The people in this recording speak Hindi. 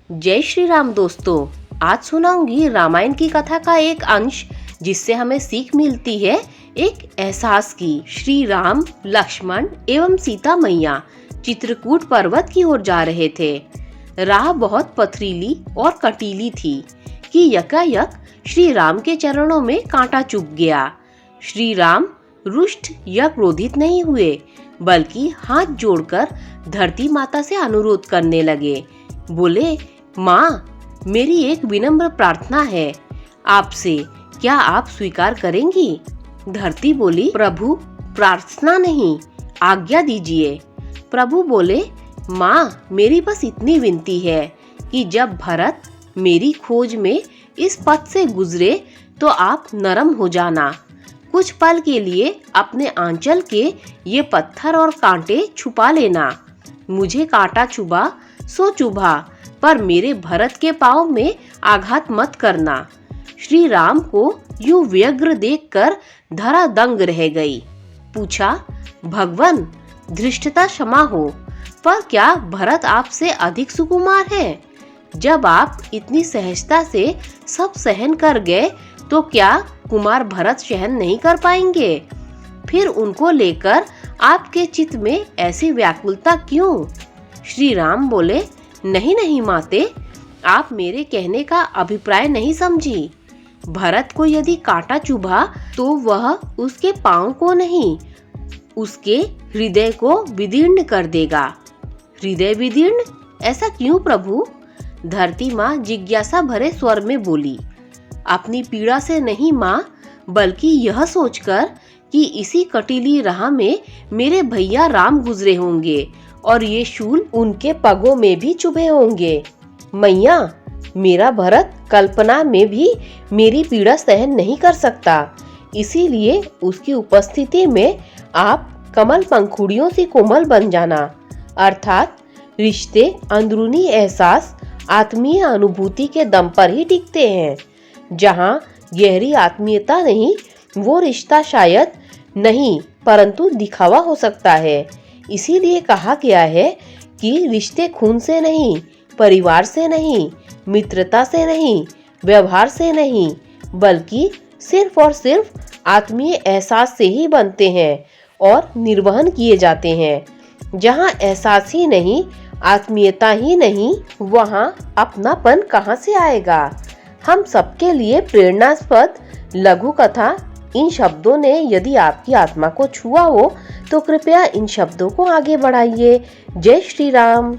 जय श्री राम दोस्तों। आज सुनाऊंगी रामायण की कथा का एक अंश जिससे हमें सीख मिलती है एक एहसास की। श्री राम, लक्ष्मण एवं सीता मैया चित्रकूट पर्वत की ओर जा रहे थे। राह बहुत पथरीली और कटीली थी कि यकायक श्री राम के चरणों में कांटा चुभ गया। श्री राम रुष्ट या क्रोधित नहीं हुए, बल्कि हाथ जोड़कर धरती माता से अनुरोध करने लगे। बोले, माँ, मेरी एक विनम्र प्रार्थना है आपसे, क्या आप स्वीकार करेंगी? धरती बोली, प्रभु, प्रार्थना नहीं, आज्ञा दीजिए। प्रभु बोले, माँ, मेरी बस इतनी विनती है कि जब भरत मेरी खोज में इस पथ से गुजरे तो आप नरम हो जाना। कुछ पल के लिए अपने आंचल के ये पत्थर और कांटे छुपा लेना। मुझे कांटा चुभा सो चुभा, पर मेरे भरत के पांव में आघात मत करना। श्री राम को यूं व्यग्र देखकर धरा दंग रह गई। पूछा, भगवान, धृष्टता क्षमा हो, पर क्या भरत आपसे अधिक सुकुमार है? जब आप इतनी सहजता से सब सहन कर गए तो क्या कुमार भरत सहन नहीं कर पाएंगे? फिर उनको लेकर आपके चित्त में ऐसी व्याकुलता क्यों? श्री राम बोले, नहीं नहीं माते, आप मेरे कहने का अभिप्राय नहीं समझी। भरत को यदि कांटा चुभा तो वह उसके पांव को नहीं, उसके हृदय को विदीर्ण कर देगा। हृदय विदीर्ण? ऐसा क्यों प्रभु? धरती माँ जिज्ञासा भरे स्वर में बोली, अपनी पीड़ा से नहीं माँ, बल्कि यह सोचकर कि इसी कटीली राह में मेरे भैया राम गुजरे होंगे और ये शूल उनके पगों में भी चुभे होंगे। मैया, मेरा भरत कल्पना में भी मेरी पीड़ा सहन नहीं कर सकता, इसीलिए उसकी उपस्थिति में आप कमल पंखुड़ियों से कोमल बन जाना। अर्थात रिश्ते अंदरूनी एहसास, आत्मीय अनुभूति के दम पर ही टिकते हैं। जहाँ गहरी आत्मीयता नहीं, वो रिश्ता शायद नहीं परंतु दिखावा हो सकता है। इसीलिए कहा गया है कि रिश्ते खून से नहीं, परिवार से नहीं, मित्रता से नहीं, व्यवहार से नहीं, बल्कि सिर्फ और सिर्फ आत्मीय एहसास से ही बनते हैं और निर्वहन किए जाते हैं। जहाँ एहसास ही नहीं, आत्मीयता ही नहीं, वहाँ अपनापन कहाँ से आएगा? हम सबके लिए प्रेरणास्पद लघु कथा इन शब्दों ने यदि आपकी आत्मा को छुआ हो तो कृपया इन शब्दों को आगे बढ़ाइए। जय श्री राम।